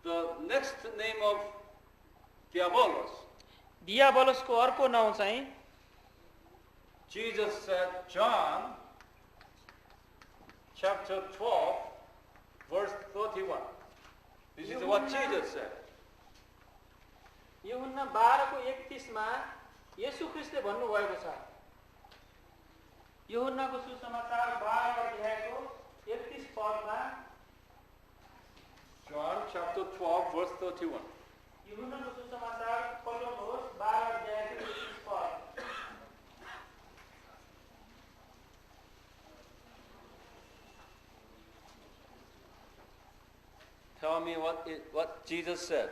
The next name of Diabolos, दियाबलसको अर्को नाउँ चाहिँ Jesus said, John chapter 12, verse 31. This is what Jesus said. यूहन्ना 12:31 मा येशू ख्रीष्टले भन्नुभएको छ। यूहन्नाको सुसमाचार 12:31 पदमा John chapter 12, verse 31. यूहन्नाको सुसमाचार पढ्नुहोस् 12:31 पद। Tell me what Jesus said.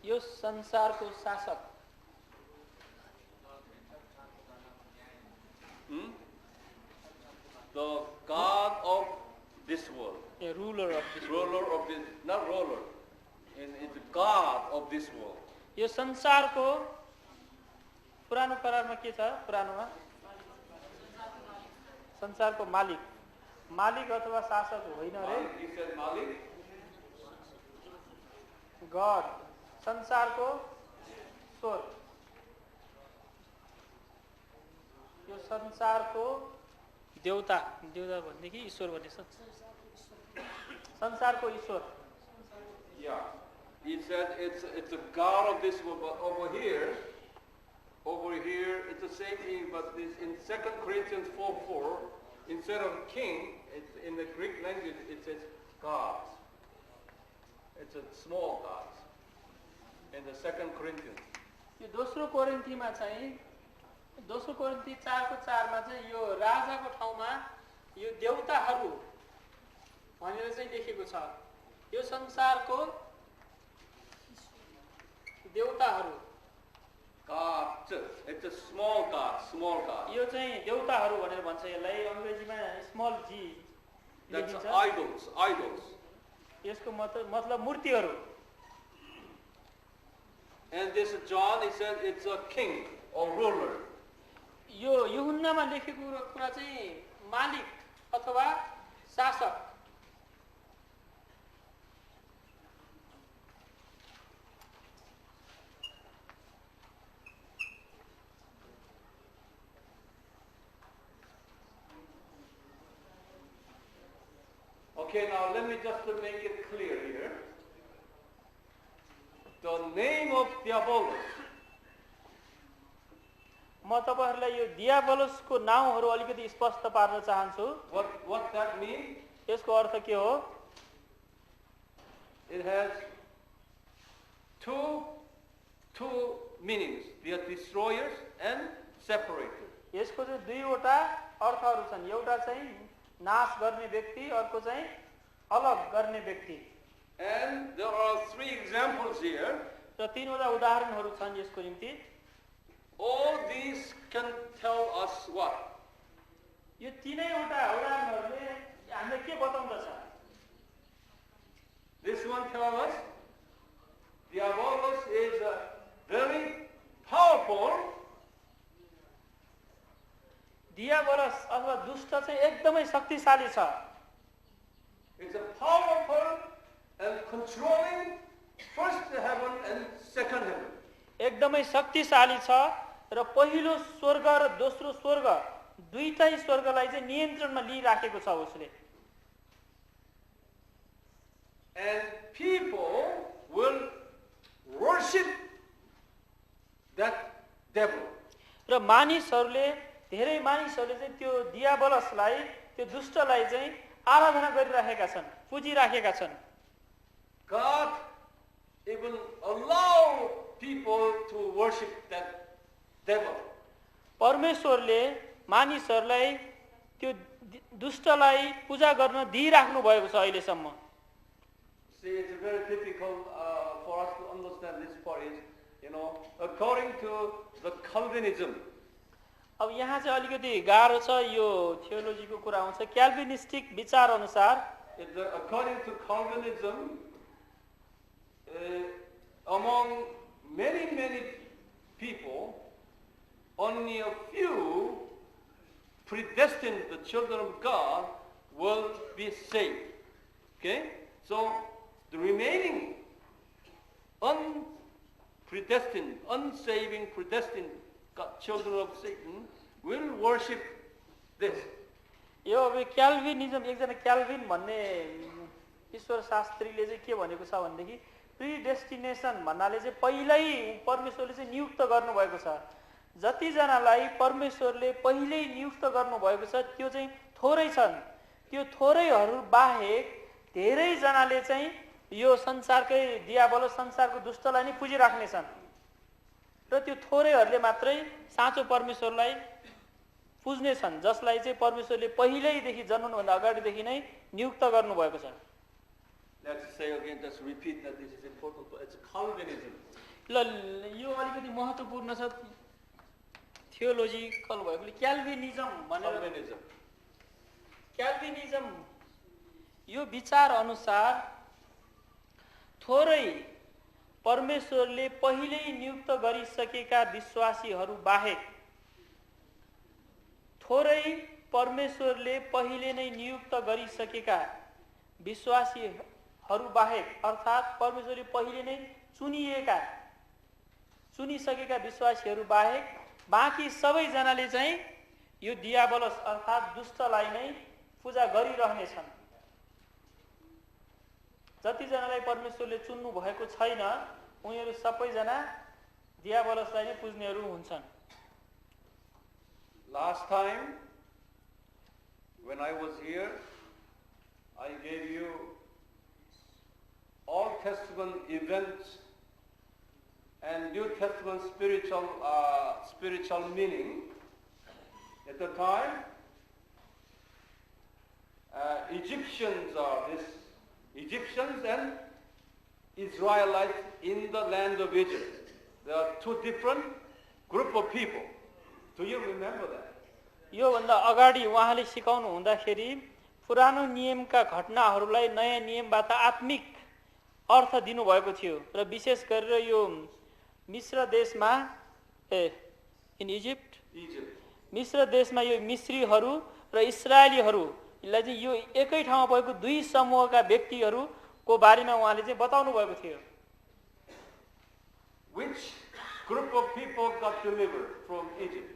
यो संसारको शासक The God of this world. A ruler of this Ruler of this, not ruler. It's the God of this world. यो संसारको पुरानो करारमा के छ? पुरानोमा संसारको मालिक मालिक अथवा शासक होइन रे। He said Malik. गॉड संसारको ईश्वर यो संसारको देवता देवता भन्ने कि ईश्वर भन्ने संसारको ईश्वर Yeah. He said it's a God of this world, but over here it's the same thing, but this in 2 Corinthians 4:4, instead of king, it's in the Greek language it says God. It's a small God. In the 2 Corinthians. यो दोस्रो कोरिन्थीमा चाहिँ दोस्रो कोरिन्थी 4:4 मा चाहिँ यो राजाको ठाउँमा यो देवताहरू भनेर चाहिँ लेखेको छ। यो संसारको देवताहरू God, it's a small God. यो चाहिँ देवताहरू भनेर भन्छ। यसलाई अंग्रेजीमा स्मल जी That's लेखिन्छ। idols. यसको मतलब मूर्तिहरू। And this John, he said it's a king or ruler. यो यूहन्नामा लेखेको कुरा चाहिँ मालिक अथवा शासक। Okay, now let me just to make it clear here. The name of Diabolos, म तपाईहरुलाई यो दियाबलसको नाउँहरू अलिकति स्पष्ट पार्न चाहन्छु। what that means? यसको अर्थ के हो? It has two meanings. They are destroyers and separators. यसको चाहिँ दुईवटा अर्थहरू छन्। एउटा चाहिँ नाश गर्ने व्यक्ति, अर्को चाहिँ अलग गर्ने व्यक्ति। And there are 3 examples here. र तीनवटा उदाहरणहरू छन् यसको निम्ति। All these can tell us what? यो तीनैवटा उदाहरणहरूले हामीलाई के बताउँदछ? This one tells us Diabolos is very powerful. दियाबलस अथवा दुष्ट चाहिँ एकदमै शक्तिशाली छ। It's a powerful and controlling first heaven and second heaven. एकदमै शक्तिशाली छ र पहिलो स्वर्ग र दोस्रो स्वर्ग दुईटै स्वर्गलाई चाहिँ नियन्त्रणमा लिइराखेको छ उसले। And people will worship that devil. र मानिसहरूले धेरै मानिसहरूले चाहिँ त्यो दियाबलसलाई त्यो दुष्टलाई चाहिँ आराधना गरिराखेका छन्, पुजिराखेका छन्। God even allow people to worship that devil. परमेश्वरले मानिसहरूलाई त्यो दुष्टलाई पूजा गर्न दिइराख्नु भएको छ अहिलेसम्म। See, it's very difficult for us to understand this part is, according to the Calvinism. अब यहाँ चाहिँ अलिकति गाह्रो छ यो थियोलोजीको कुरा आउँछ। क्याल्भिनिस्टिक विचार अनुसार According to Calvinism, among many people, only a few predestined, the children of God, will be saved. Okay? So, the remaining unpredestined, unsaving, predestined children of Satan will worship this. यो अब क्याल्भिनिजम, एकजना क्याल्भिन भन्ने ईश्वर शास्त्रीले चाहिँ के भनेको छ भनेदेखि प्रिडेस्टिनेसन भन्नाले चाहिँ पहिल्यै परमेश्वरले चाहिँ नियुक्त गर्नुभएको छ। जतिजनालाई परमेश्वरले पहिल्यै नियुक्त गर्नुभएको छ त्यो चाहिँ थोरै छन्। त्यो थोरैहरू बाहेक धेरैजनाले चाहिँ यो संसारकै दियाबल संसारको दुष्टलाई नै पुजिराख्नेछन् र त्यो थोरैहरूले मात्रै साँचो परमेश्वरलाई पुज्नेछन्, जसलाई चाहिँ परमेश्वरले पहिल्यैदेखि जन्मनुभन्दा अगाडिदेखि नै नियुक्त गर्नुभएको छ। Let's say again, let's repeat that this is important. It's Calvinism. ल यो अलिकति महत्त्वपूर्ण छ, थियोलोजिकल भएकोले क्याल्भिनिजम भनेर। Calvinism. क्याल्भिनिजम यो विचार अनुसार थोरै परमेश्वरले पहिल्यै नियुक्त गरिसकेका विश्वासीहरू बाहेक, थोरै परमेश्वरले पहिले नै नियुक्त गरिसकेका विश्वासीहरू बाहेक, अर्थात् परमेश्वरले पहिले नै चुनिसकेका विश्वासीहरू बाहेक बाँकी सबैजनाले चाहिँ यो दियाबलस अर्थात् दुष्टलाई नै पूजा गरिरहनेछन्। जतिजनालाई परमेश्वरले चुन्नु भएको छैन उनीहरू सबैजना दियाबलसलाई नै पुज्नेहरू हुन्छन्। Last time when I was here, I gave you Old Testament events and New Testament spiritual meaning. At the time, Egyptians and Israelites in the land of Egypt. There are two different group of people. Do you remember that? यो भन्दा अगाडि उहाँले सिकाउनु हुँदाखेरि पुरानो नियमका घटनाहरूलाई नयाँ नियमबाट आत्मिक अर्थ दिनुभएको थियो र विशेष गरेर यो मिस्र देशमा इन इजिप्ट मिस्र देशमा यो मिस्रीहरू र इस्राएलीहरूलाई चाहिँ यो एकै ठाउँमा भएको दुई समूहका व्यक्तिहरूको बारेमा उहाँले चाहिँ बताउनु भएको थियो। Which group of people got delivered from Egypt?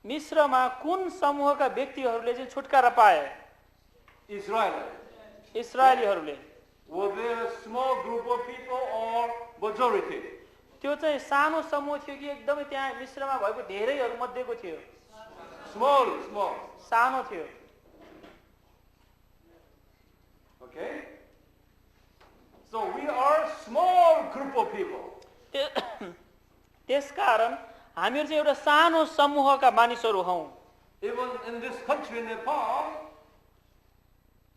मिस्रमा कुन समूहका व्यक्तिहरूले चाहिँ छुटकारा पाए? इस्राएलीहरूले। Was there a small group of people or majority? त्यो चाहिँ सानो समूह थियो कि एकदमै त्यहाँ मिस्रमा भएको धेरैहरू मध्येको थियो? Small. सानो थियो। Okay? So we are a small group of people. त्यसकारण हामीहरू चाहिँ एउटा सानो समूहका मानिसहरू हौं। Even in this country, Nepal,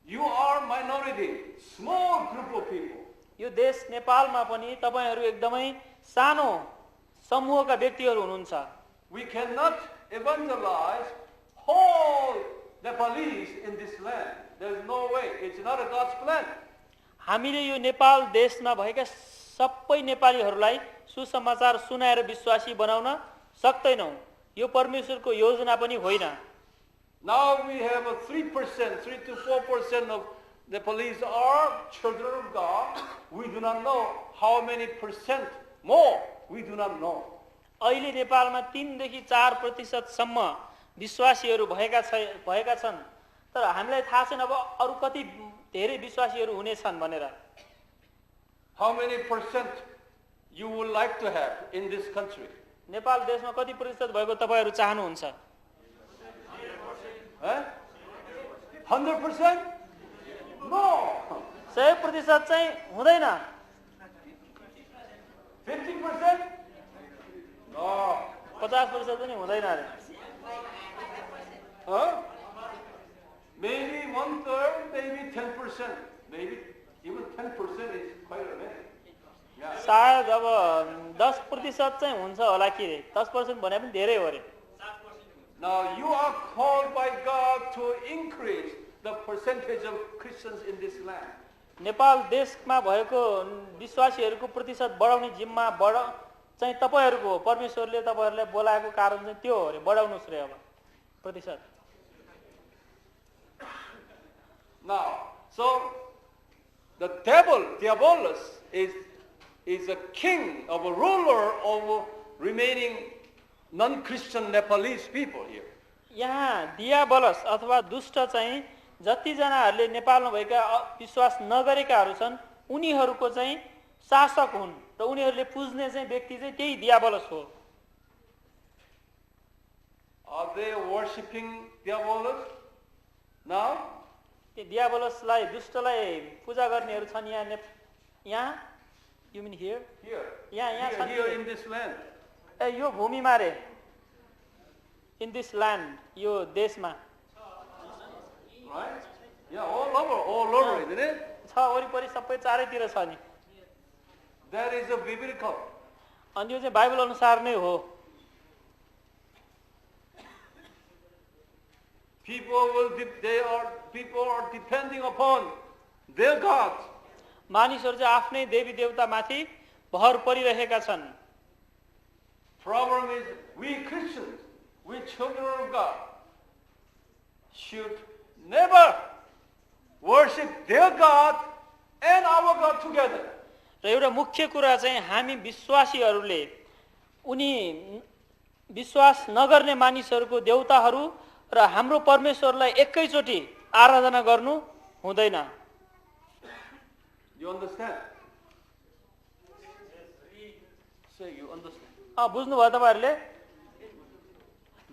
you are minority, small group of people. यो देश नेपालमा पनि तपाईहरू एकदमै सानो समूहका व्यक्तिहरू हुनुहुन्छ। We cannot evangelize whole Nepalese in this land. There is no way. It's not a God's plan. हामीले यो नेपाल देशमा भएका सबै नेपालीहरूलाई सुसमाचार सुनाएर विश्वासी बनाउन सक्दैनौं। यो परमेश्वरको योजना पनि होइन। Now we have a 3%, 3 to 4% of Nepalese are children of God. We do not know how many percent more. We do not know. अहिले नेपालमा 3 देखि 4% सम्म विश्वासीहरू भएका छन्, तर हामीलाई थाहा छैन अब अरु कति धेरै विश्वासीहरू हुनेछन् भनेर। How many percent you would like to have in this country? Nepal देशमा कति प्रतिशत भएको तपाईहरु चाहनुहुन्छ? 100%? No. 100% चाहिँ हुँदैन। 50%? No. 50% पनि हुँदैन अरे। Maybe 1/3, maybe 10%. Maybe even 10% is quite a bit. Yeah. सायद अब 10% चाहिँ हुन्छ होला कि 10% भने पनि धेरै हो रे। Now you are called by God to increase the percentage of Christians in this land. Nepal देशमा भएको विश्वासीहरूको प्रतिशत बढाउने जिम्मा चाहिँ तपाईहरुको हो। परमेश्वरले तपाईहरुलाई बोलाएको कारण चाहिँ त्यो हो रे, बढाउनुस् रे अब प्रतिशत। Now, so The devil, Diabolus, is a king, of a ruler of remaining non-Christian Nepalese people here. यहाँ दियाबलस अथवा दुष्ट चाहिँ जतिजनाहरूले नेपालमा भएका विश्वास नगरेकाहरू छन् उनीहरूको चाहिँ शासक हुन् र उनीहरूले पुज्ने चाहिँ व्यक्ति चाहिँ त्यही दियाबलस हो. Are they worshipping Diabolus now? त्यो दियाबलसलाई दुष्टलाई पूजा गर्नेहरू छन् यहाँ you mean here? Here. यहाँ छन् Here in this land. यो भूमिमा रे in this land यो देशमा Right? Yeah, all over, isn't it? छ वरिपरि सबै चारैतिर छ नि. That is a biblical. अनि यो चाहिँ बाइबल अनुसार नै हो. People are depending upon their gods. मानिसहरू चाहिँ आफ्नै देवी देवतामाथि भर परिरहेका छन्. Problem is, we Christians, we children of God, should never worship their God and our God together. र एउटा मुख्य कुरा चाहिँ हामी विश्वासीहरूले उनी विश्वास नगर्ने मानिसहरूको देवताहरू र हाम्रो परमेश्वरलाई एकैचोटि आराधना गर्नु हुँदैन. You understand? Say you understand. बुझ्नुभयो तपाईँहरूले?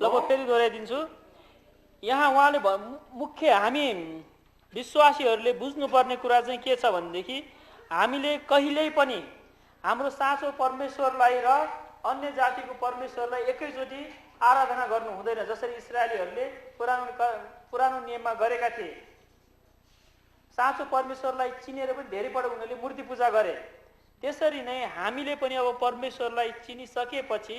ल म फेरि दोहोऱ्याइदिन्छु. यहाँ उहाँले मुख्य हामी विश्वासीहरूले बुझ्नुपर्ने कुरा चाहिँ के छ भनेदेखि हामीले कहिल्यै पनि हाम्रो साँचो परमेश्वरलाई र अन्य जातिको परमेश्वरलाई एकैचोटि आराधना गर्नु हुँदैन. जसरी इस्राएलीहरूले पुरानो नियममा गरेका थिए. साँचो परमेश्वरलाई चिनेर पनि धेरैपल्ट उनीहरूले मूर्ति पूजा गरे. त्यसरी नै हामीले पनि अब परमेश्वरलाई चिनिसकेपछि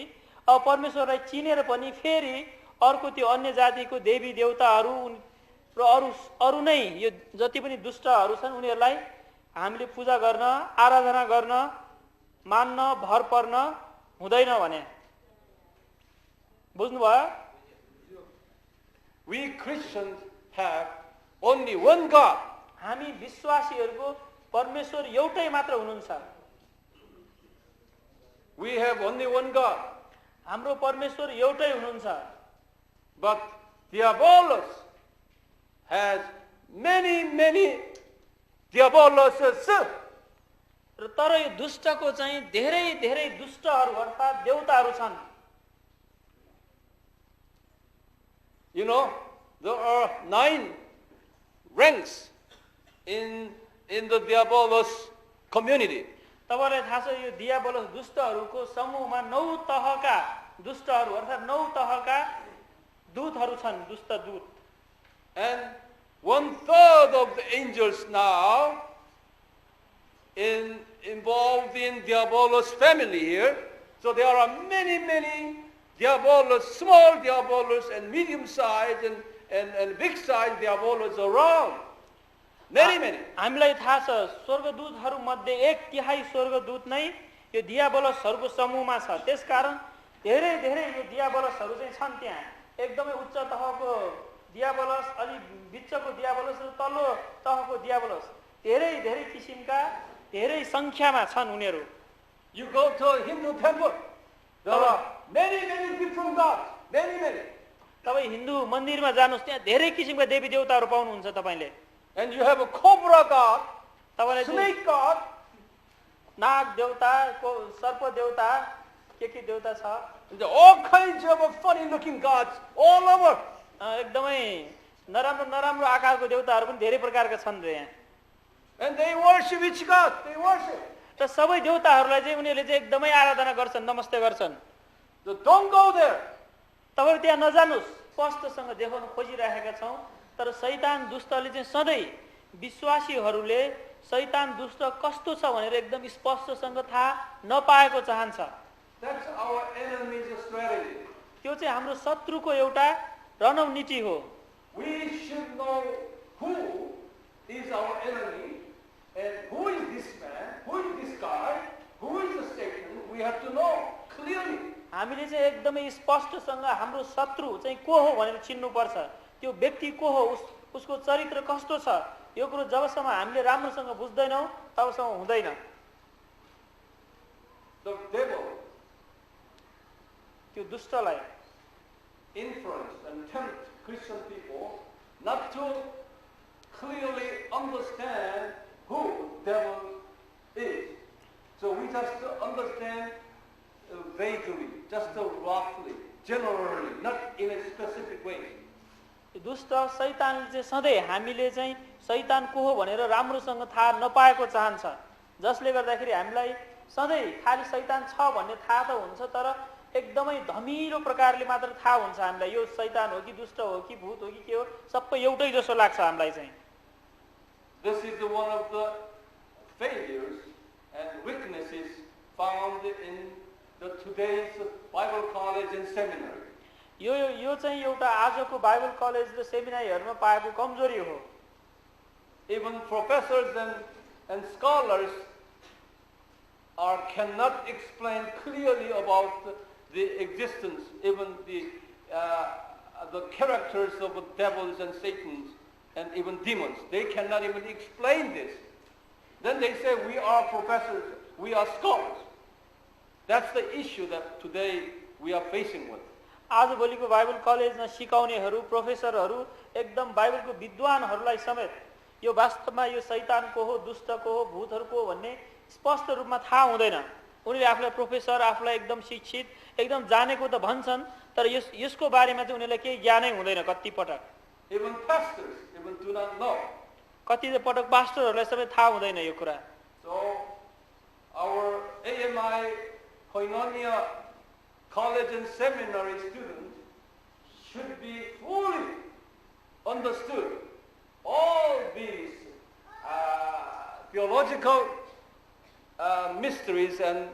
अब परमेश्वरलाई चिनेर पनि फेरि अर्को त्यो अन्य जातिको देवी देवताहरू र अरू नै यो जति पनि दुष्टहरू छन् उनीहरूलाई हामीले पूजा गर्न आराधना गर्न मान्न भर पर्न हुँदैन भने. बुझ्नुभयो? We Christians have only one God. हामी विश्वासीहरूको परमेश्वर एउटै मात्र हुनुहुन्छ. We have only one God. हाम्रो परमेश्वर एउटै हुनुहुन्छ. But Diabolus has many Diaboluses. र तर यो दुष्टको चाहिँ धेरै धेरै दुष्टहरू अर्थात् देवताहरू छन्. You know, there are 9 ranks in the Diabolus community. तपाईलाई थाहा छ यो दियाबलस दुष्टहरूको समूहमा 9 तहका दुष्टहरू अर्थात् 9 तहका दूतहरू छन्. दुष्ट दूत. And 1/3 of the angels now involved in Diabolus family here. So there are many Diabolus, small Diabolus and medium size and big size Diabolus around. Many. हामीलाई थाहा छ स्वर्गदूतहरू मध्ये 1/3 स्वर्गदूत नै यो दियाबलसहरूको समूहमा छ. त्यसकारण धेरै यो दियाबलसहरू चाहिँ छन् त्यहाँ. एकदमै उच्च तहको दियाबलस, अलि बिचको दियाबलस र तल्लो तहको दियाबलस धेरै किसिमका धेरै संख्यामा छन् उनीहरू. You go to a Hindu temple, there are many different gods, many. तपाईँ हिन्दू मन्दिरमा जानुहोस् त्यहाँ धेरै किसिमका देवी देवताहरू पाउनुहुन्छ तपाईले. And you have a cobra god, तपाईलाई snake god, नाग देवता, सर्प देवता, के देवता छ. and there are all kinds of funny looking gods all over. एकदमै नराम्रो आकारको देवताहरू पनि धेरै प्रकारका छन् रे यहाँ. And they worship each god, they worship. र सबै देवताहरूलाई चाहिँ उनीहरूले चाहिँ एकदमै आराधना गर्छन्, नमस्ते गर्छन्. So don't go there. तपाईँ त्यहाँ नजानुहोस्. स्पष्टसँग देखाउन खोजिरहेका छौँ. तर शैतान दुष्टले चाहिँ सधैँ विश्वासीहरूले शैतान दुष्ट कस्तो छ भनेर एकदम स्पष्टसँग थाहा नपाएको चाहन्छ. That's our enemy's strategy. त्यो चाहिँ हाम्रो शत्रुको एउटा रणनीति हो. We should know who is our enemy and who is this man, who is this guy, who is the Satan. We have to know clearly. हामीले चाहिँ एकदमै स्पष्टसँग हाम्रो शत्रु चाहिँ को हो भनेर चिन्नुपर्छ. त्यो व्यक्ति को हो, उसको चरित्र कस्तो छ, यो कुरो जबसम्म हामीले राम्रोसँग बुझ्दैनौँ तबसम्म हुँदैन। The devil त्यो दुष्टलाई influence and tempt Christian people not to clearly understand who devil is. So we just understand vaguely, just roughly, generally, not in a specific way. दुष्ट शैतानले चाहिँ सधैँ हामीले चाहिँ शैतान को हो भनेर राम्रोसँग थाहा नपाएको चाहन्छ, जसले गर्दाखेरि हामीलाई सधैँ खालि शैतान छ भन्ने थाहा त हुन्छ तर एकदमै धमिलो प्रकारले मात्र थाहा हुन्छ हामीलाई यो शैतान हो कि दुष्ट हो कि भूत हो कि के हो सबै एउटै जसो लाग्छ हामीलाई चाहिँ। This is one of the failures and weaknesses found in the today's Bible college and seminary. यो चाहिँ एउटा आजको बाइबल कलेज र सेमिनारीहरुमा पाएको कमजोरी हो। Even professors and scholars cannot explain clearly about the existence, even the characters of devils and Satans and even demons. They cannot even explain this. Then they say we are professors, we are scholars. That's the issue that today we are facing with. आजभोलिको Bible कलेजमा सिकाउनेहरू प्रोफेसरहरू एकदम बाइबलको विद्वानहरूलाई समेत यो वास्तवमा यो शैतानको हो दुष्टको हो भूतहरूको हो भन्ने स्पष्ट रूपमा थाहा हुँदैन। उनीहरूले आफूलाई प्रोफेसर आफूलाई एकदम शिक्षित एकदम जानेको त भन्छन् तर यसको बारेमा चाहिँ उनीहरूलाई केही ज्ञानै हुँदैन कति पटक। Even pastors even do not know. कति पटक पास्टरहरूलाई सबै थाहा हुँदैन यो कुरा। So our AMI Koinonia college and seminary students should be fully understood all these theological mysteries and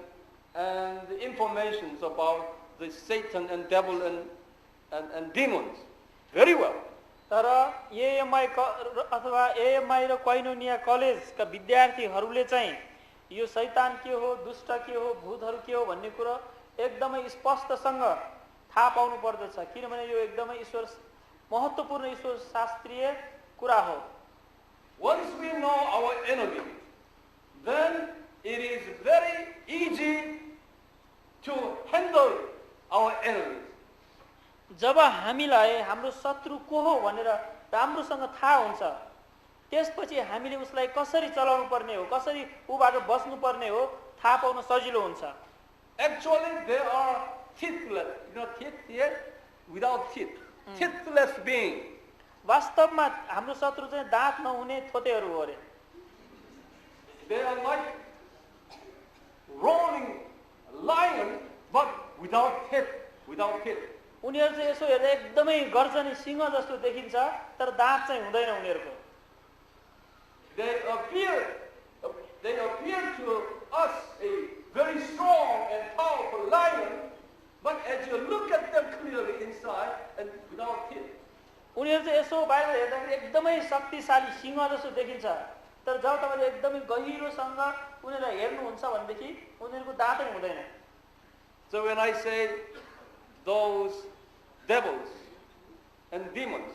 informations about the Satan and devil and demons very well. तर AMI अथवा AMI र कोइनोनिया कलेजका विद्यार्थीहरूले चाहिँ यो शैतान के हो दुष्ट के हो भूतहरू के हो भन्ने कुरो एकदमै स्पष्टसँग थाहा पाउनु पर्दछ किनभने यो एकदमै ईश्वर महत्त्वपूर्ण ईश्वर शास्त्रीय कुरा हो। Once we know our enemy, then it is very easy to handle our enemies. जब हामीलाई हाम्रो शत्रु को हो भनेर राम्रोसँग थाहा हुन्छ त्यसपछि हामीले उसलाई कसरी चलाउनु पर्ने हो कसरी उबाट बस्नु पर्ने हो थाहा पाउन सजिलो हुन्छ। Actually there are teethless, teeth here without teeth, teethless being. वास्तवमा हाम्रो शत्रु चाहिँ दाँत नहुने थोतेहरू हो अरे। They are like roaring lion but without teeth, without teeth. उनीहरू चाहिँ यसो हेर्दा एकदमै गर्जने सिंह जस्तो देखिन्छ तर दाँत चाहिँ हुँदैन उनीहरूको। They appear to us a very strong and powerful lion, but as you look at them clearly inside and without teeth. उनीहरू चाहिँ यसो बाहिर हेर्दाखेरि एकदमै शक्तिशाली सिंह जस्तो देखिन्छ तर जब तपाईले एकदमै गहिरोसँग उनीहरूलाई हेर्नुहुन्छ भनेदेखि उनीहरूको दाँतै हुँदैन। So when I say those devils and demons,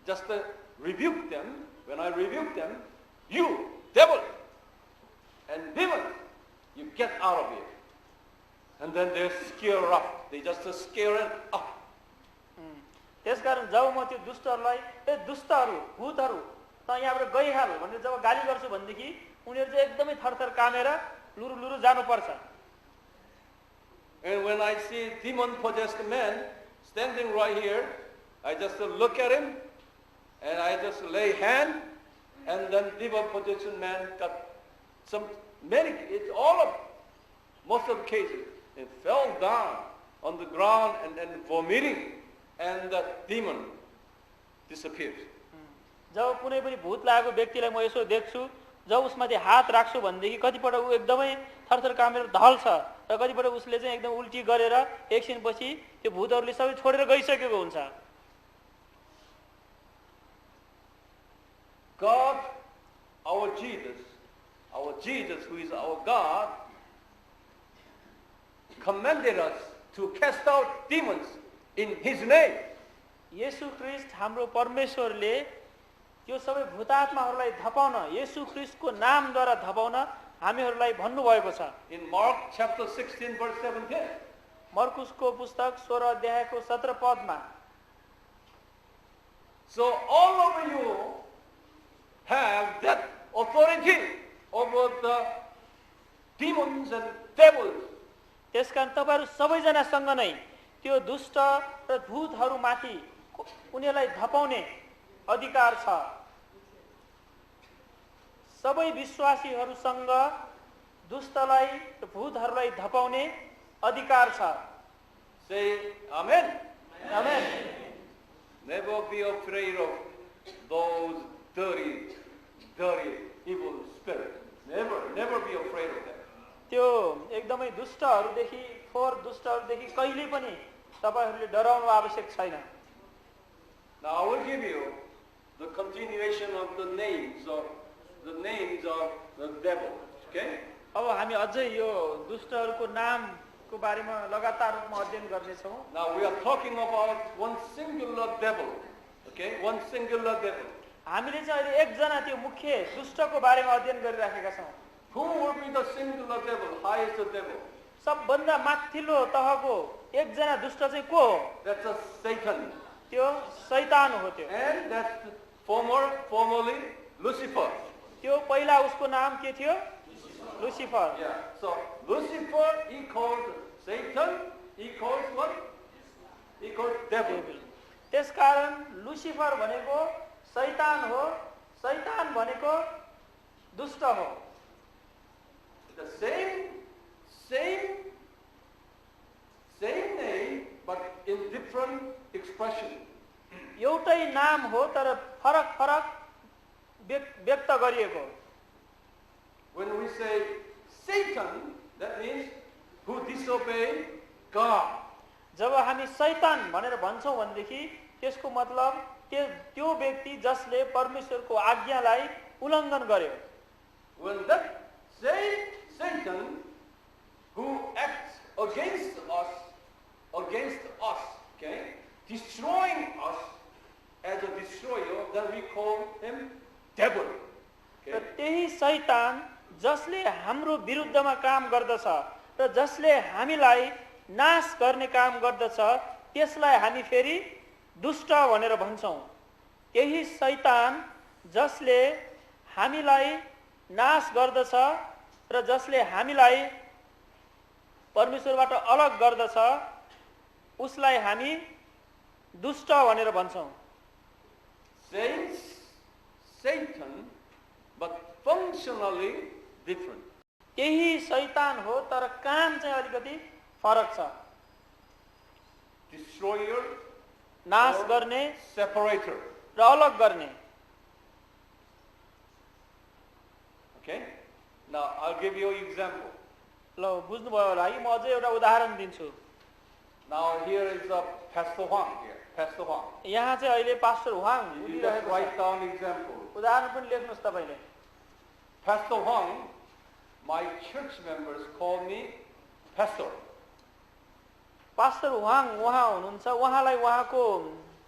just rebuke them. When I rebuke them, you devil and demons, you get out of here. And then they scare up. They just scare it up. त्यसकारण जब म त्यो दुष्टहरूलाई ए दुष्टहरू भूतहरू त यहाँबाट गइहाल भनेर जब गाली गर्छु भनेदेखि उनीहरू चाहिँ एकदमै थरथर कामेर लुरु लुरु जानुपर्छ। And when I see demon-possessed man standing right here, I just look at him and I just lay hand, and then demon-possessed man got most of the cases, it fell down on the ground and then vomiting, and the demon disappears. जब कुनै पनि भूत लागेको व्यक्तिलाई म यसो देख्छु जब उसमाथि हात राख्छु भनेदेखि कतिपल्ट ऊ एकदमै थरथर कामेर ढल्छ र कतिपल्ट उसले चाहिँ एकदम उल्टी गरेर एकछिनपछि त्यो भूतहरूले सबै छोडेर गइसकेको हुन्छ। God, our Jesus who is our God, commanded us to cast out demons in His name. येशू ख्रीष्ट हाम्रो परमेश्वरले त्यो सबै भूतात्माहरूलाई धपाउन येशू ख्रीष्टको नामद्वारा धपाउन हामीहरूलाई भन्नुभएको छ। In Mark chapter 16 verse 17. मर्कुसको पुस्तक 16 अध्यायको 17 पदमा So all of you have that authority over the demons and devils. त्यसकारण तपाईहरु सबैजनासँग नै त्यो दुष्ट र भूतहरूमाथि उनीहरूलाई धपाउने अधिकार छ। सबै विश्वासीहरूसँग दुष्टलाई र भूतहरूलाई धपाउने अधिकार छ। Say amen. Amen. Never be afraid of those dirty, evil spirits. Never be afraid of them. त्यो एकदमै दुष्टहरूदेखि फोहोर दुष्टहरूदेखि कहिले पनि तपाईहरुले डराउनु आवश्यक छैन। Now I will give you the continuation of the names of the devil. Okay? अब हामी अझै यो दुष्टहरूको नामको बारेमा लगातार रूपमा अध्ययन गर्नेछौँ। Now we are talking about one singular devil. Okay? One singular devil. हामीले चाहिँ अहिले एकजना त्यो मुख्य दुष्टको बारेमा अध्ययन गरिराखेका छौँ। Who will be the singular devil, highest devil? सबभन्दा माथिल्लो तहको एकजना दुष्ट चाहिँ को हो? That's a Satan. त्यो शैतान हो। त्यो And that's formerly Lucifer. त्यो पहिला उसको नाम के थियो? Lucifer. Yeah. So Lucifer equals Satan equals what? Equals devil. त्यसकारण लुसिफर भनेको शैतान हो, शैतान भनेको दुष्ट हो। The same name but in different expression. एउटै नाम हो तर फरक फरक व्यक्त गरिएको। When we say Satan, that means who disobey God. जब हामी शैतान भनेर भन्छौँ भनेदेखि त्यसको मतलब त्यो व्यक्ति जसले परमेश्वरको आज्ञालाई उल्लङ्घन गर्यो। When that same Satan who acts against us, okay, destroying us as a destroyer, then we call him devil. र त्यही शैतान जसले हाम्रो विरुद्धमा काम गर्दछ र जसले हामीलाई नाश गर्ने काम गर्दछ त्यसलाई हामी फेरि दुष्ट भनेर भन्छौँ। यही शैतान जसले हामीलाई नाश गर्दछ र जसले हामीलाई परमेश्वरबाट अलग गर्दछ उसलाई हामी दुष्ट भनेर भन्छौँ। Satan, but functionally different. यही शैतान हो तर काम चाहिँ अलिकति फरक छ। Destroyer, नाश गर्ने separator. र अलग गर्ने। Okay? Now I'll give you an example. ल बुझ्नुभयो होला है, म अझै एउटा उदाहरण दिन्छु। Now here is Pastor Huang here. Pastor Huang. यहाँ चाहिँ अहिले पास्टर वाङ You just उभिरहेको write छ। down example. उदाहरण पनि लेख्नुहोस् तपाईले। Pastor Huang, my church members call me pastor. Pastor Wang उहाँ हुनुहुन्छ, उहाँलाई उहाँको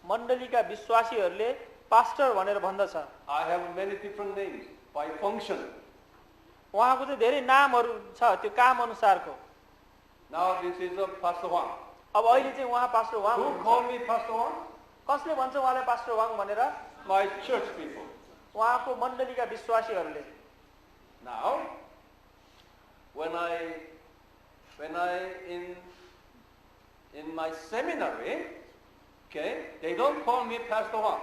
मण्डलीका विश्वासीहरूले पास्टर भनेर भन्दछ। I have many different names by function. उहाँको चाहिँ धेरै नामहरू छ त्यो काम अनुसारको। Now this is Pastor Huang. अब अहिले चाहिँ उहाँ पास्टर वाङ Who हुनुहुन्छ। call me Pastor Huang? कसले भन्छ उहाँलाई पास्टर वाङ भनेर? My church people. उहाँको मण्डलीका विश्वासीहरूले। Now, when I in my seminary, okay, they don't call me Pastor Huang.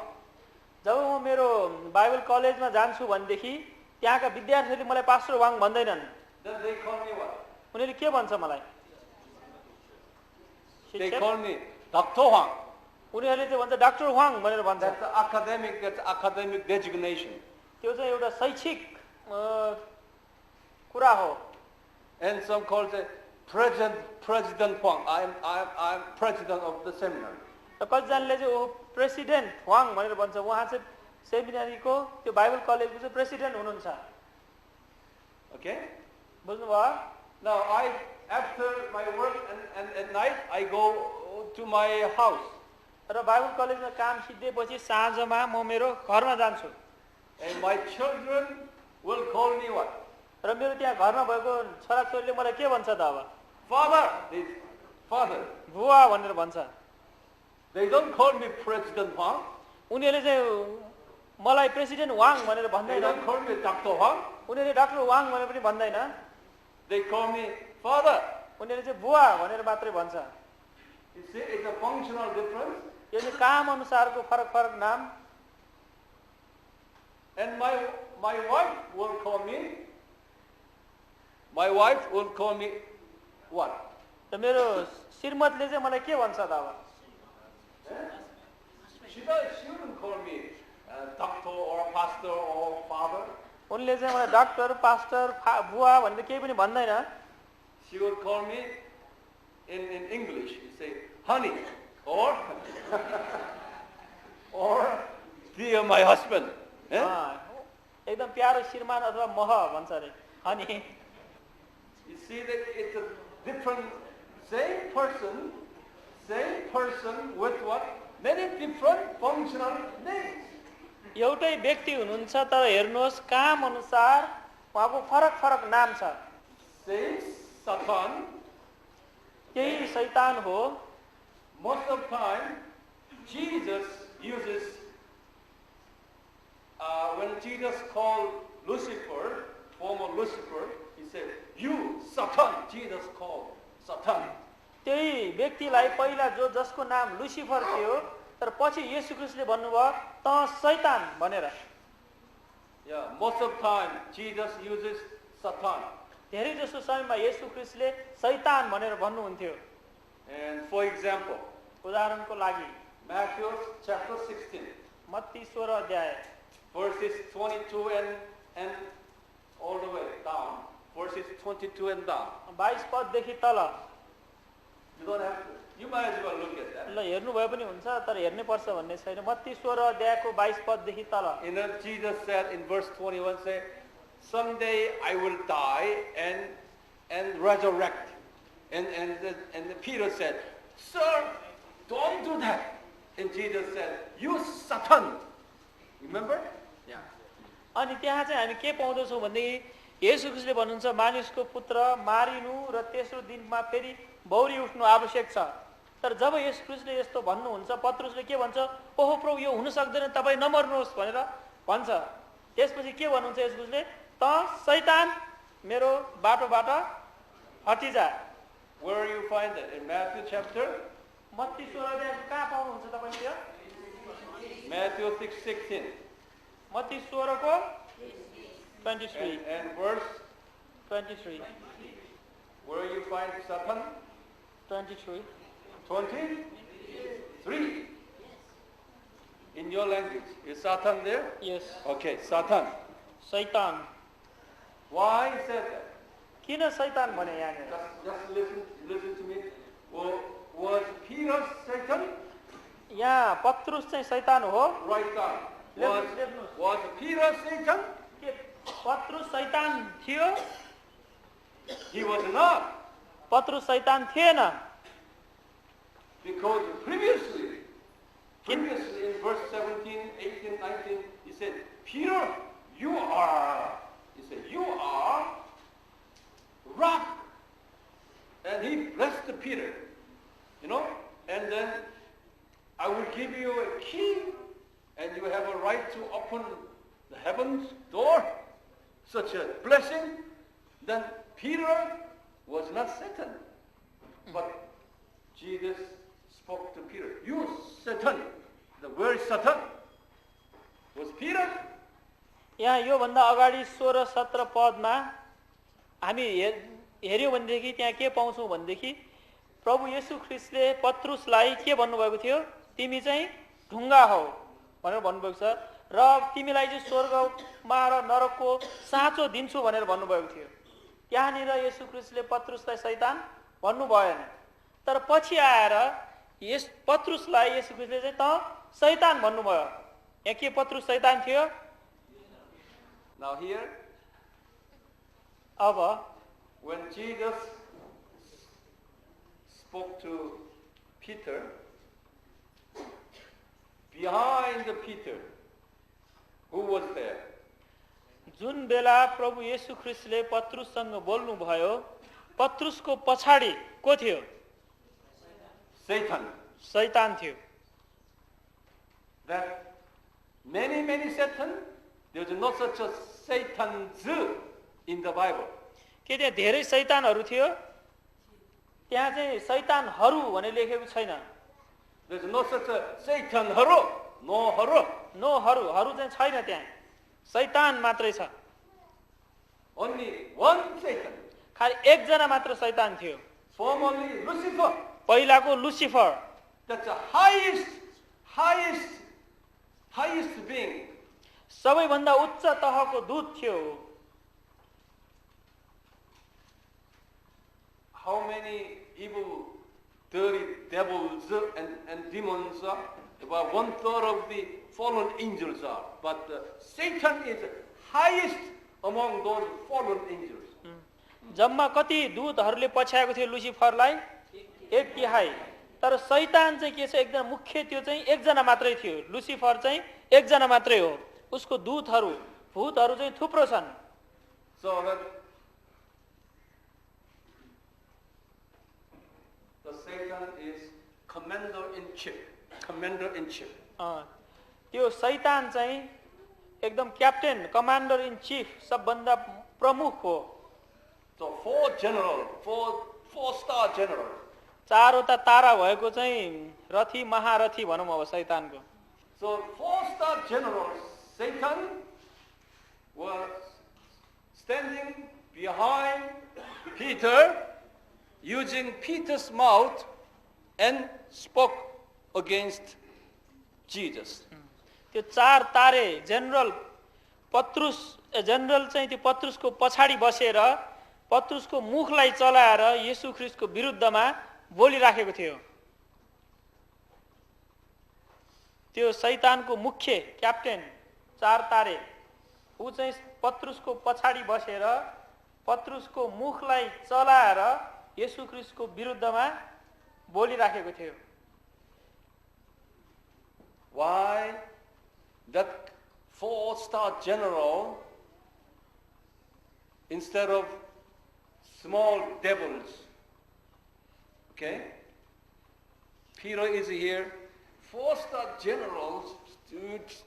जब म मेरो बाइबल कलेजमा जान्छु भनेदेखि त्यहाँका विद्यार्थीहरूले मलाई पास्टर वाङ भन्दैनन्। Then they call me what? उनीहरूले के भन्छ मलाई? They call me Dr. Huang. उनीहरूले चाहिँ भन्छ डाक्टर वाङ भनेर भन्छ। That's academic designation. त्यो चाहिँ एउटा शैक्षिक कुरा हो। And some call it President Huang. I'm president of the seminary. र कतिजनाले चाहिँ ओ प्रेसिडेन्ट वाङ भनेर भन्छ। उहाँ चाहिँ सेमिनारीको त्यो बाइबल कलेजको चाहिँ प्रेसिडेन्ट हुनुहुन्छ। Okay? बुझ्नुभयो? Now after my work and at night I go to my house र बाइबल कलेजमा काम सिद्धिएपछि साँझमा म मेरो घरमा जान्छु And my children will call me what? र मेरो त्यहाँ घरमा भएको छोराछोरीले मलाई के भन्छ त अब Father. Father. बुवा भनेर भन्छ They don't call me President Huang. उनीहरूले चाहिँ मलाई प्रेसिडेन्ट वाङ भनेर They भन्दैन don't call me Dr. Huang. उनीहरूले डाक्टर वाङ भनेर पनि भन्दैन They call me Father. उनीहरूले चाहिँ बुवा भनेर मात्रै भन्छ You see, it's a functional difference. यो चाहिँ काम अनुसारको फरक फरक नाम And my wife will call me. My wife will call me what? र मेरो श्रीमतीले चाहिँ मलाई के भन्छ त अब She wouldn't call me doctor or pastor or father. उनले चाहिँ मलाई डाक्टर पास्टर बुवा भनेर केही पनि भन्दैन She would call me in English. You say honey or dear my husband. एकदम प्यारो श्रीमान अथवा मह भन्छ अरे अनि You see that it's a different, same person with what? Many different functional names. एउटै व्यक्ति हुनुहुन्छ तर हेर्नुहोस् काम अनुसार उहाँको फरक फरक नाम छ Same Satan. त्यही शैतान हो Most of the time, Jesus uses, when Jesus called Lucifer, former Lucifer, he said, you Satan, Jesus called Satan. त्यही व्यक्तिलाई पहिला जसको नाम लुसिफर थियो तर पछि येशू ख्रीष्टले भन्नुभयो त शैतान भनेर Yeah, most of the time, Jesus uses Satan. धेरै जसो समयमा येशू ख्रीष्टले शैतान भनेर भन्नुहुन्थ्यो And for example, उदाहरणको लागि Matthew chapter 16, मत्ती 16 अध्याय verses 22 and all the way down. Verses 22 and down. 22 पददेखि तल You don't have to. You might as well look at that. ल हेर्नु भए पनि हुन्छ तर हेर्नै पर्छ भन्ने छैन मत्ती 16 अध्यायको 22 पददेखि तल You know, Jesus said in verse 21, say, someday I will die and resurrect. And Peter said, sir, don't do that. And Jesus said, you Satan. Remember? Yeah. अनि त्यहाँ चाहिँ हामी के पाउँदछौँ भनेदेखि येशू ख्रीष्टले भन्नुहुन्छ मानिसको पुत्र मारिनु र तेस्रो दिनमा फेरि बौरी उठ्नु आवश्यक छ तर जब येशू ख्रीष्टले यस्तो भन्नुहुन्छ पत्रुसले के भन्छ ओहो प्रभु यो हुन सक्दैन तपाईँ नमर्नुहोस् भनेर भन्छ त्यसपछि के भन्नुहुन्छ येशू ख्रीष्टले त शैतान मेरो बाटोबाट हटिजा Where you find that? In Matthew chapter? Matthew 16 अध्यायको कहाँ पाउनुहुन्छ तपाईले यो Matthew 6:16. मत्ती 16 को 23 And verse 23 where you find Satan? 23 23. In your language. Is Satan there? Yes. Okay, Satan. शैतान Why he said that? किन शैतान भने यहाँ Just listen to me. Was Peter Satan? यहाँ पत्रुस चाहिँ शैतान हो Write down. लेख्नुहोस् Was Peter Satan? के पत्रुस शैतान थियो He was not. पत्रुस शैतान थिएन Because previously in verse 17, 18, 19, he said, Peter, you are rock. And he blessed Peter, and then I will give you a key and you have a right to open the heavens door, such a blessing. Then Peter was not Satan, but Jesus spoke to Peter. You Satan, the word Satan was Peter. यहाँ योभन्दा अगाडि 16-17 पदमा हामी हेर्यौँ भनेदेखि त्यहाँ के पाउँछौँ भनेदेखि प्रभु येशू ख्रीष्टले पत्रुसलाई के भन्नुभएको थियो तिमी चाहिँ ढुङ्गा हौ भनेर भन्नुभएको छ र तिमीलाई चाहिँ स्वर्गमा र नरकको साँचो दिन्छु भनेर भन्नुभएको थियो त्यहाँनिर येशू ख्रीष्टले पत्रुसलाई शैतान भन्नु भएन तर पछि आएर यस पत्रुसलाई येशू ख्रीष्टले चाहिँ त शैतान भन्नुभयो यहाँ के पत्रुस शैतान थियो Now here, अब when Jesus spoke to Peter, behind Peter. Who was there? जुन बेला प्रभु येशू ख्रीष्टले पत्रुससँग बोल्नु भयो, पत्रुसको पछाडि को थियो? Satan. शैतान थियो। That many Satan, there is not such a Satans in the Bible. के त्यहाँ धेरै शैतानहरू थियो? त्यहाँ चाहिँ शैतानहरू भनेर लेखेको छैन। There is no such a Satan haro. No haro. No हरू चाहिँ छैन त्यहाँ, शैतान मात्रै छ। Only one Satan. खालि एकजना मात्र शैतान थियो, Formerly Lucifer. पहिलाको Lucifer. That's the highest being. सबैभन्दा उच्च तहको दूत थियो। How many evil, dirty devils and demons are? About 1/3 of the fallen angels are. But Satan is highest among those fallen angels. जम्मा कति दूतहरूले पछ्याएको थियो लुसिफरलाई? 1/3। तर शैतान चाहिँ के छ, एकदम मुख्य त्यो चाहिँ एकजना मात्रै थियो। लुसिफर चाहिँ एकजना मात्रै हो। उसको दूतहरू, भूतहरू चाहिँ थुप्रो छन्। So that the Satan is commander in chief. त्यो शैतान चाहिँ एकदम क्याप्टेन, कमान्डर इन चीफ, सबभन्दा प्रमुख हो। So four star general. चारवटा तारा भएको चाहिँ रथी, महारथी भनौँ अब शैतानको। So 4-star general Satan was standing behind Peter, using Peter's mouth and spoke against Jesus. त्यो चार तारे जनरल चाहिँ त्यो पत्रुसको पछाडि बसेर पत्रुसको मुखलाई चलाएर येशू ख्रीष्टको विरुद्धमा बोलिराखेको थियो। त्यो शैतानको मुख्य क्याप्टेन चार तारे ऊ चाहिँ पत्रुसको पछाडि बसेर पत्रुसको मुखलाई चलाएर येशू ख्रीष्टको विरुद्धमा बोलिराखेको थियो। Why that 4-star general, instead of small devils, okay? Peter is here. 4-star generals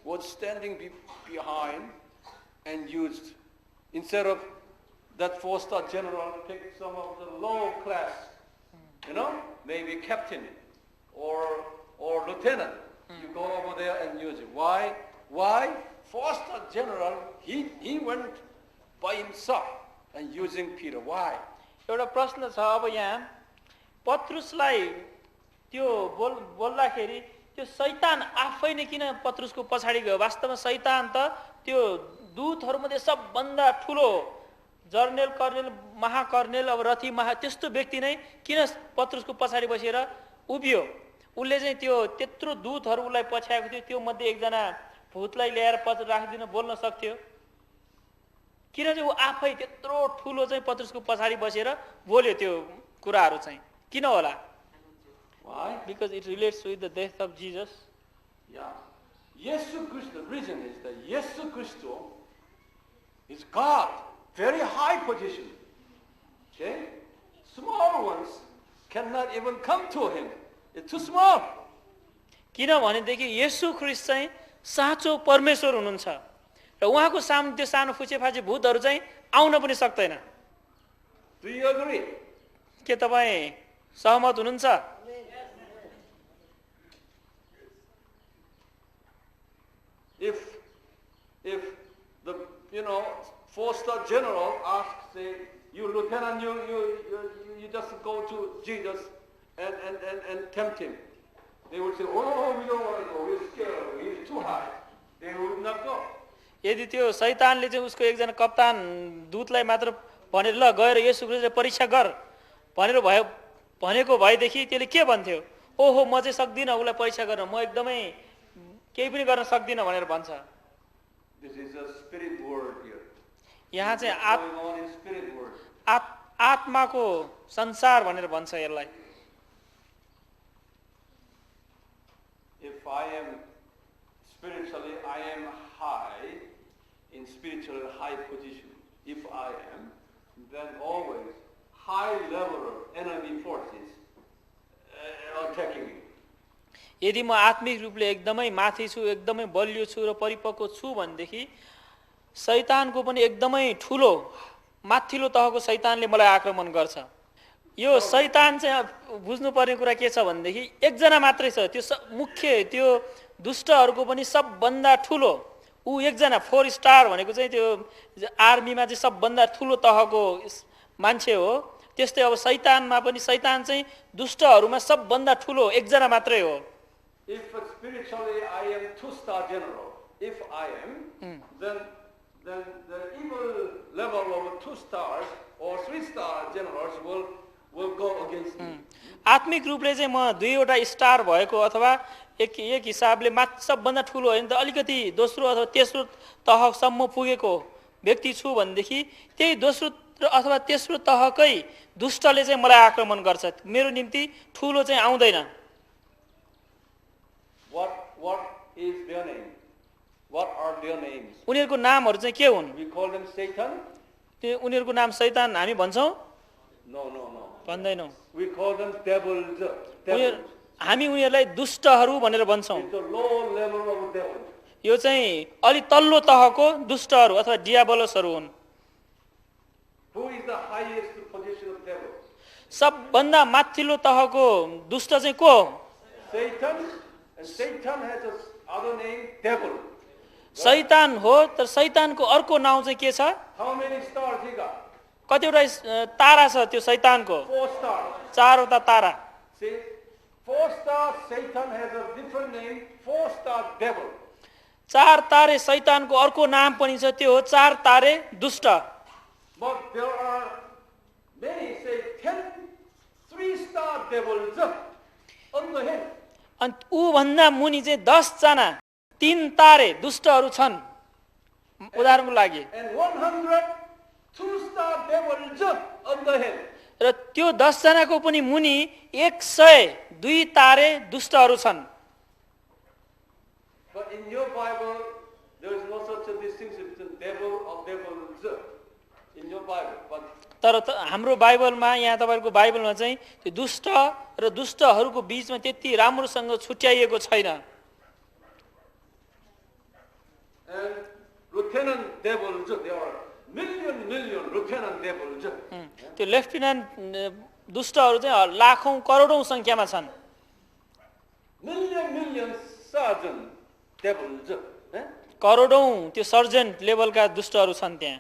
was standing behind and used, instead of that 4-star general, pick some of the low class, maybe captain or lieutenant. You go over there and use it. Why? 4-star general, he went by himself and using Peter. Why? एउटा प्रश्न छ अब यहाँ, पत्रुसलाई त्यो बोल्दाखेरि त्यो शैतान आफै नै किन पत्रुसको पछाडि गयो? वास्तवमा शैतान त त्यो दूतहरूमध्ये सबभन्दा ठुलो जर्नेल, कर्नेल, महाकर्नेल, अब रथी त्यस्तो व्यक्ति नै किन पत्रुसको पछाडि बसेर उभियो? उसले चाहिँ त्यो त्यत्रो दूतहरू उसलाई पछ्याएको थियो, त्यो मध्ये एकजना भूतलाई ल्याएर राखिदिन बोल्न सक्थ्यो? किन चाहिँ ऊ आफै त्यत्रो ठुलो चाहिँ पत्रुसको पछाडि बसेर बोल्यो त्यो कुराहरू चाहिँ? किन होला? Why? Because it relates with the death of Jesus. Yeah. Yesu Christ, the reason is that Yesu Christo is God, very high position. Okay? Small ones cannot even come to him. It's too small. किनभनेदेखि येशू ख्रीष्ट चाहिँ साँचो परमेश्वर हुनुहुन्छ र उहाँको सामु त्यो सानो फुचेफाचे भूतहरू चाहिँ आउन पनि सक्दैन। Do you agree? के तपाईँ सहमत हुनुहुन्छ? If the 4-star general asks, say, you lieutenant, you just go to Jesus and tempt him, they would say, oh, we don't want to go, we're scared, he's too high. They would not go. यदि त्यो शैतानले चाहिँ उसको एकजना कप्तान दूतलाई मात्र भनेर ल गएर येशू ख्रीष्टले परीक्षा गर भनेको भएदेखि त्यसले के भन्थ्यो? ओहो म चाहिँ सक्दिनँ उसलाई परीक्षा गर्न, म एकदमै केही पनि गर्न सक्दिनँ भनेर भन्छ। This is a spirit word here. यहाँ चाहिँ Going on in spirit word. आत्माको संसार भनेर भन्छ यसलाई। If I am spiritually I am high, in spiritual high position. If I am, then always high level enemy forces attacking me. यदि म आत्मिक रूपले एकदमै माथि छु, एकदमै बलियो छु र परिपक्व छु भनेदेखि शैतानको पनि एकदमै ठुलो माथिल्लो तहको शैतानले मलाई आक्रमण गर्छ। यो शैतान चाहिँ बुझ्नुपर्ने कुरा के छ भनेदेखि एकजना मात्रै छ, त्यो मुख्य त्यो दुष्टहरूको पनि सबभन्दा ठुलो ऊ एकजना 4 स्टार भनेको चाहिँ त्यो आर्मीमा चाहिँ सबभन्दा ठुलो तहको मान्छे हो। त्यस्तै अब शैतानमा पनि शैतान चाहिँ दुष्टहरूमा सबभन्दा ठुलो एकजना मात्रै हो। If spiritually I am 2-star general, if I am, then the evil level of 2 stars or 3-star generals will go against me. आत्मिक रूपले चाहिँ म 2वटा स्टार भएको अथवा एक हिसाबले सबभन्दा ठुलो होइन त अलिकति दोस्रो अथवा तेस्रो तहसम्म पुगेको व्यक्ति छु भनेदेखि त्यही दोस्रो अथवा तेस्रो तहकै दुष्टले चाहिँ मलाई आक्रमण गर्छ। मेरो निम्ति ठुलो चाहिँ आउँदैन। What is their name? What are their names? उनीहरूको नामहरू चाहिँ के हुन्? We call them Satan? त्यो उनीहरूको नाम शैतान हामी भन्छौँ? No. भन्दैनौँ। We call them devils. हामी उनीहरूलाई दुष्टहरू भनेर भन्छौँ। It's a low level of devil. यो चाहिँ अलि तल्लो तहको दुष्टहरू अथवा डियाबोलसहरू हुन्। Who is the highest position of devil? सबभन्दा माथिल्लो तहको दुष्ट चाहिँ को हो? Satan, and Satan has another name, devil. शैतान हो, तर शैतानको अर्को नाउँ चाहिँ के छ? How many stars he got? कतिवटा तारा छ त्यो शैतानको? 4 stars. 4वटा Tara. See, 4-star Satan has a different name, 4-star devil. 4 तारे शैतानको अर्को नाम पनि छ, त्यो हो 4 तारे दुष्ट। But there are many, say 10 3-star devils on the hill. अनि ऊ भन्दा मुनि चाहिँ 10 जना 3 तारे दुष्टहरू छन्। उदाहरणको लागि And 100 2-star devils on the hill. र त्यो 10 जनाको पनि मुनि 102 तारे दुष्टहरू छन्। But in your Bible, there is no such a distinction between devil or devils in your Bible. But तर हाम्रो बाइबलमा यहाँ तपाईहरुको बाइबलमा चाहिँ त्यो दुष्ट र दुष्टहरूको बीचमा त्यति राम्रोसँग छुट्याइएको छैन। And lieutenant devils, there are million lieutenant devils. त्यो लेफ्टिनेन्ट दुष्टहरू चाहिँ लाखौं करोडौं संख्यामा छन्। Million sergeant devils. करोडौं त्यो सर्जेन्ट लेभलका दुष्टहरू छन् त्यहाँ।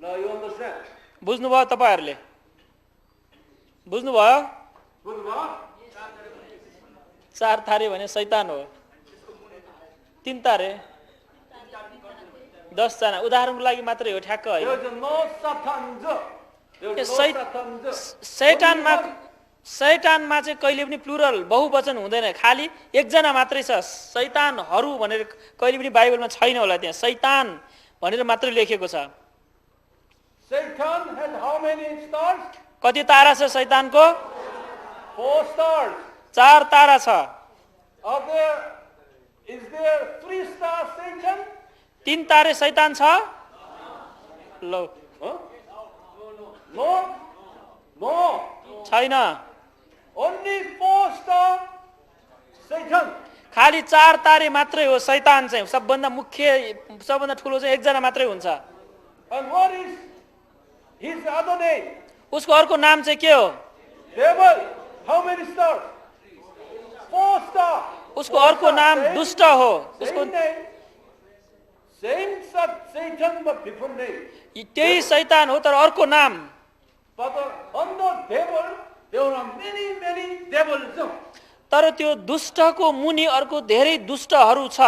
Now you understand? बुझ्नुभयो तपाईहरुले? बुझ्नुभयो? बुझ्नुभयो? 4 तारे भने शैतान हो। 3 तारे 10 जना उदाहरणको लागि मात्रै हो, ठ्याक्क होइन। There is no Satan. There is no Satan. शैतानमा चाहिँ कहिले पनि प्लुरल बहुवचन हुँदैन, खाली एकजना मात्रै छ। शैतानहरू भनेर कहिले पनि बाइबलमा छैन होला, त्यहाँ शैतान भनेर मात्र लेखेको छ। Satan has how many stars? कति तारा छ शैतानको? 4 stars. 4 तारा छ। Is there 3-star Satan? 3 तारे शैतान छ? लो No. छैन। Only 4-star Satan. खाली 4 तारे मात्रै हो शैतान चाहिँ। सबभन्दा मुख्य सबभन्दा ठुलो चाहिँ एकजना मात्रै हुन्छ। And what is his other name? उसको अर्को नाम चाहिँ के हो? Devil. How many stars? 4 stars. उसको अर्को नाम दुष्ट हो। उसको Same name. Same Satan but different name. त्यही शैतान हो तर अर्को नाम। But on the devil there are many devils. तर त्यो दुष्टको मुनि अर्को धेरै दुष्टहरू छ।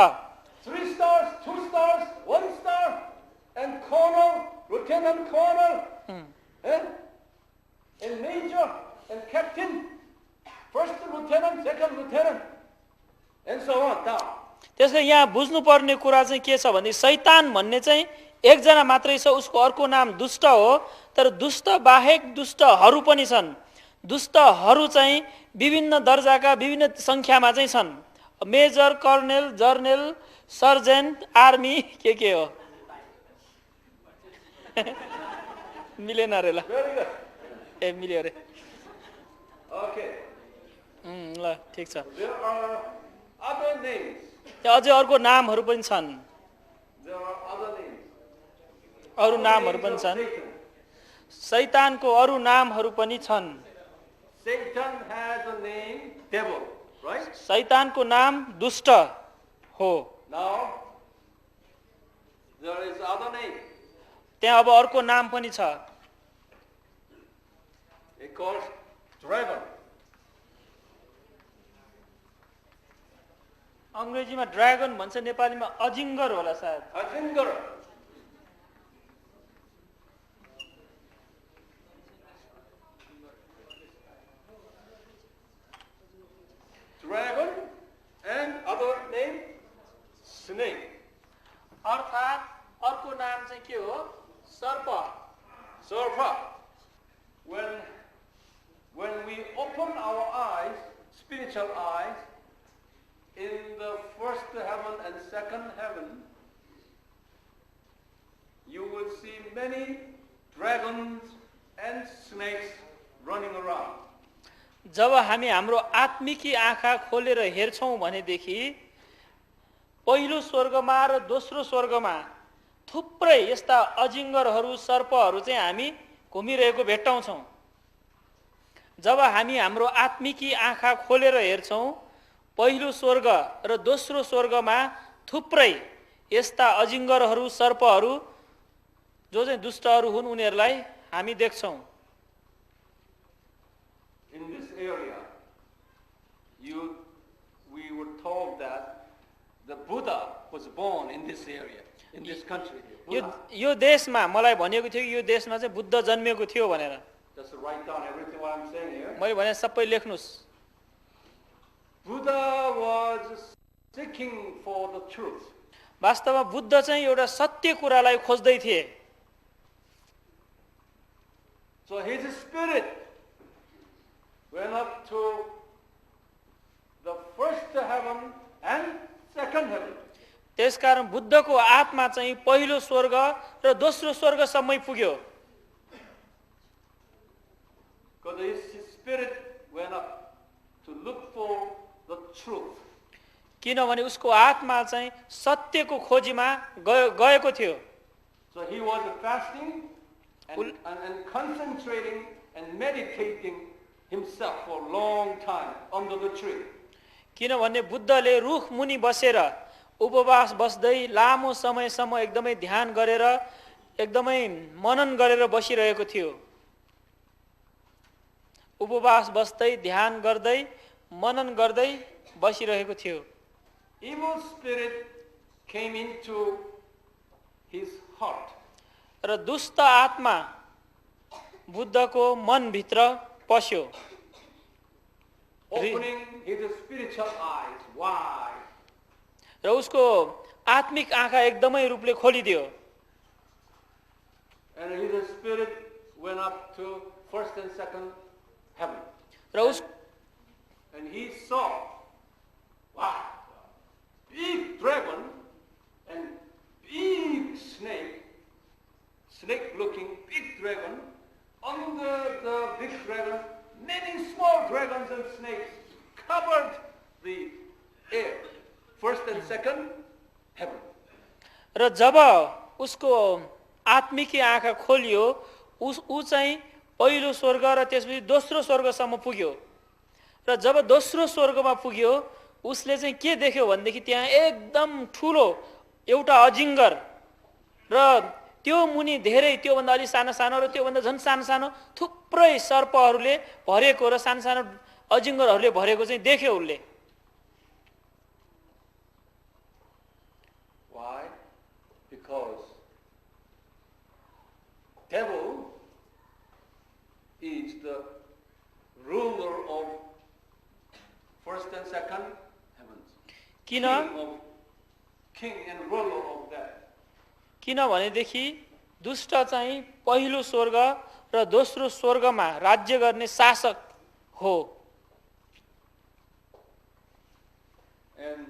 3 stars, 2 stars, 1 star, and colonel, lieutenant colonel, and major, and captain, first lieutenant, second lieutenant, and so on down. त्यसले यहाँ बुझ्नुपर्ने कुरा चाहिँ के छ भने शैतान भन्ने चाहिँ एकजना मात्रै छ, उसको अर्को नाम दुष्ट हो। तर दुष्ट बाहेक दुष्टहरू पनि छन्। दुष्टहरू चाहिँ विभिन्न दर्जाका विभिन्न संख्यामा चाहिँ छन्। Major, colonel, general, sergeant, army के हो? मिलेन अरे ल। Very good. ए मिल्यो अरे। Okay. ल ठिक छ। There are other names. त्यहाँ अझै अर्को नामहरू पनि छन्। There are other names. अरू Other नामहरू names पनि of छन्। Satan. शैतानको अरू नामहरू पनि छन्। Satan has a name, devil, right? शैतानको नाम दुष्ट हो। Now, there is other name. त्यहाँ अब अर्को नाम पनि छ। It calls dragon. अङ्ग्रेजीमा ड्रागन भन्छ, नेपालीमा अजिङ्गर होला सायद। Ajinger. Dragon and other name, snake. अर्थात् अर्को नाम चाहिँ के हो? सर्प। Serpent. When we open our eyes, spiritual eyes, in the first heaven and second heaven, you will see many dragons and snakes running around. जब हामी हाम्रो आत्मिकी आँखा खोलेर हेर्छौँ भनेदेखि पहिलो स्वर्गमा र दोस्रो स्वर्गमा थुप्रै यस्ता अजिङ्गरहरू, सर्पहरू चाहिँ हामी घुमिरहेको भेट्टाउँछौँ। जब हामी हाम्रो आत्मिकी आँखा खोलेर हेर्छौँ, पहिलो स्वर्ग र दोस्रो स्वर्गमा थुप्रै यस्ता अजिङ्गरहरू, सर्पहरू जो चाहिँ दुष्टहरू हुन् उनीहरूलाई हामी देख्छौँ। In this area, we were told that the Buddha was born in this area, in this country. यो देशमा मलाई भनेको थियो कि यो देशमा चाहिँ बुद्ध जन्मिएको थियो भनेर। Just write down everything what I'm saying here. मैले भने सबै लेख्नुस्। Buddha was seeking for the truth. वास्तवमा बुद्ध चाहिँ एउटा सत्य कुरालाई खोज्दै थिए। So his spirit went up to the first heaven and second heaven. त्यसकारण बुद्धको आत्मा चाहिँ पहिलो स्वर्ग र दोस्रो स्वर्गसम्मै पुग्यो। Because his spirit went up to look for the truth. किनभने उसको आत्मा चाहिँ सत्यको खोजीमा गएको थियो। So he was fasting and concentrating and meditating himself for a long time under the tree. किनभने बुद्धले रुख मुनि बसेर उपवास बस्दै लामो समयसम्म एकदमै ध्यान गरेर एकदमै मनन गरेर बसिरहेको थियो। उपवास बस्दै ध्यान गर्दै मनन गर्दै बसिरहेको थियो। Evil spirit came into his heart. र दुष्ट आत्मा बुद्धको मनभित्र पस्यो। Opening his spiritual eyes wide. र उसको आत्मिक आँखा एकदमै रूपले खोलिदियो। And his spirit went up to first and second heaven. And he saw, wow, big dragon and big snake-looking big dragon. Under the big dragon, many small dragons and snakes covered the air. First and second heaven. र जब उसको आत्मिकी आँखा खोलियो, ऊ चाहिँ पहिलो स्वर्ग र त्यसपछि दोस्रो स्वर्गसम्म पुग्यो। र जब दोस्रो स्वर्गमा पुग्यो, उसले चाहिँ के देख्यो भनेदेखि त्यहाँ एकदम ठुलो एउटा अजिङ्गर र त्यो मुनि धेरै त्योभन्दा अलि सानो सानो र त्योभन्दा झन् सानो सानो थुप्रै सर्पहरूले भरेको र सानो सानो अजिङ्गरहरूले भरेको चाहिँ देख्यो उसले। Why? Because devil is the ruler of first and second heavens. King and ruler of that. किनभनेदेखि दुष्ट चाहिँ पहिलो स्वर्ग र दोस्रो स्वर्गमा राज्य गर्ने शासक हो। and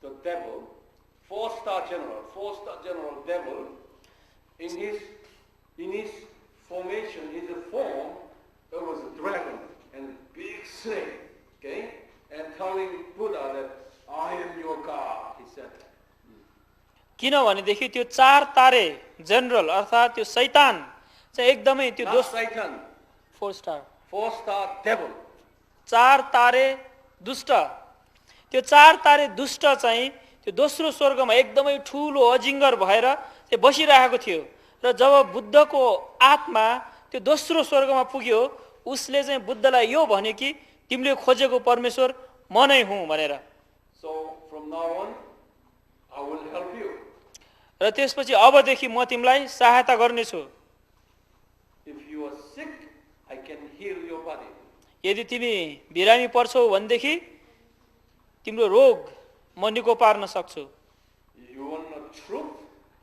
the devil, four-star general devil, in his formation, in the form, there was a dragon and big snake, okay, and telling Buddha that I am your God, he said. किनभनेदेखि त्यो चार तारे जनरल अर्थात् त्यो शैतान चाहिँ एकदमै त्यो Not Satan, four-star devil. चार तारे दुष्ट, त्यो चार तारे दुष्ट चाहिँ त्यो दोस्रो स्वर्गमा एकदमै ठुलो अजिङ्गर भएर चाहिँ बसिरहेको थियो र जब बुद्धको आत्मा त्यो दोस्रो स्वर्गमा पुग्यो उसले चाहिँ बुद्धलाई यो भन्यो कि तिमीले खोजेको परमेश्वर म नै हुँ भनेर। So from now on, I will help you. र त्यसपछि अबदेखि म तिमीलाई सहायता गर्नेछु। If you are sick, I can heal your body. यदि तिमी बिरामी पर्छौ भनेदेखि तिम्रो रोग म निको पार्न सक्छु। You want the truth?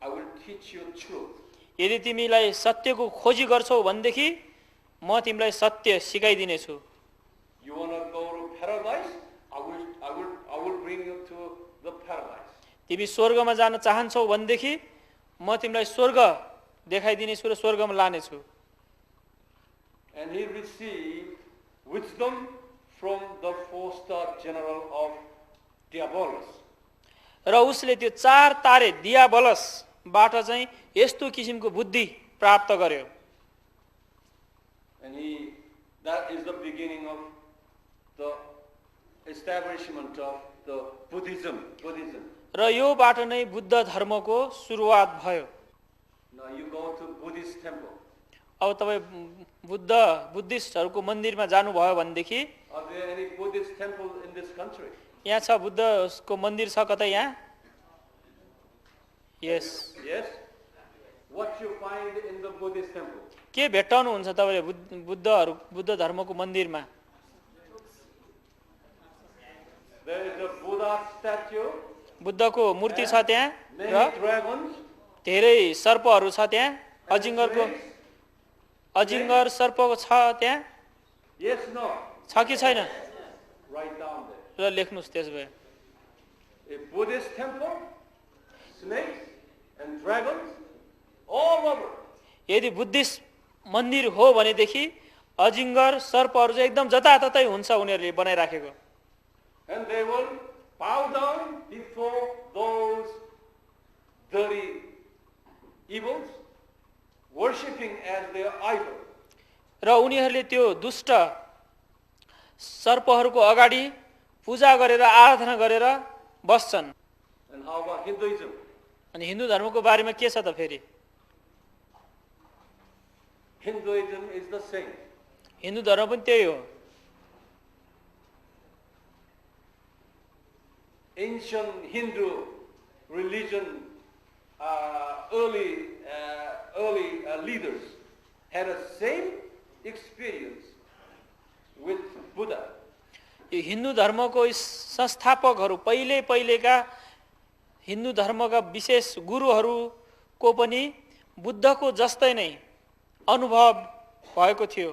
I will teach you truth. यदि तिमीलाई सत्यको खोजी गर्छौ भनेदेखि म तिमीलाई सत्य सिकाइदिनेछु। You want to go to paradise? I will bring you to the paradise. तिमी स्वर्गमा जान चाहन्छौ भनेदेखि म तिमीलाई स्वर्ग देखाइदिनेछु र स्वर्गमा लानेछु। And he received wisdom from the four-star general of Diabolus. र उसले त्यो चार तारे दियाबलसबाट चाहिँ यस्तो किसिमको बुद्धि प्राप्त गर्यो। And that is the beginning of the establishment of the Buddhism. र योबाट नै बुद्ध धर्मको सुरुवात भयो। Now you go to Buddhist temple. अब तपाईँ बुद्धिस्टहरूको मन्दिरमा जानुभयो भनेदेखि Are there any Buddhist temple in this country? यहाँ छ बुद्धको मन्दिर छ कतै यहाँ? Yes. Yes. What you find in the Buddhist temple? के भेट्टाउनुहुन्छ तपाईँले बुद्ध धर्मको मन्दिरमा? There is a Buddha statue. बुद्धको मूर्ति छ त्यहाँ र Many dragons. धेरै सर्पहरू छ त्यहाँ। अजिङ्गर सर्पको छ त्यहाँ? Yes, no. छ कि छैन? Write down there. र लेख्नुस् त्यस भए। A Buddhist temple, snakes and dragons all over. यदि बुद्धिस्ट मन्दिर हो भनेदेखि अजिङ्गर सर्पहरू चाहिँ एकदम जताततै हुन्छ उनीहरूले बनाइराखेको। And they will bow down before those dirty evils, worshipping as their idol. र उनीहरूले त्यो दुष्ट सर्पहरूको अगाडि पूजा गरेर आराधना गरेर बस्छन्। And how about Hinduism? अनि हिन्दू धर्मको बारेमा के छ त फेरि? Hinduism is the same. Hindu धर्म पनि त्यही हो। Ancient Hindu religion, early leaders had the same experience with Buddha. यो हिन्दू धर्मको संस्थापकहरू पहिलेका हिन्दू धर्मका विशेष गुरुहरूको पनि बुद्धको जस्तै नै अनुभव भएको थियो।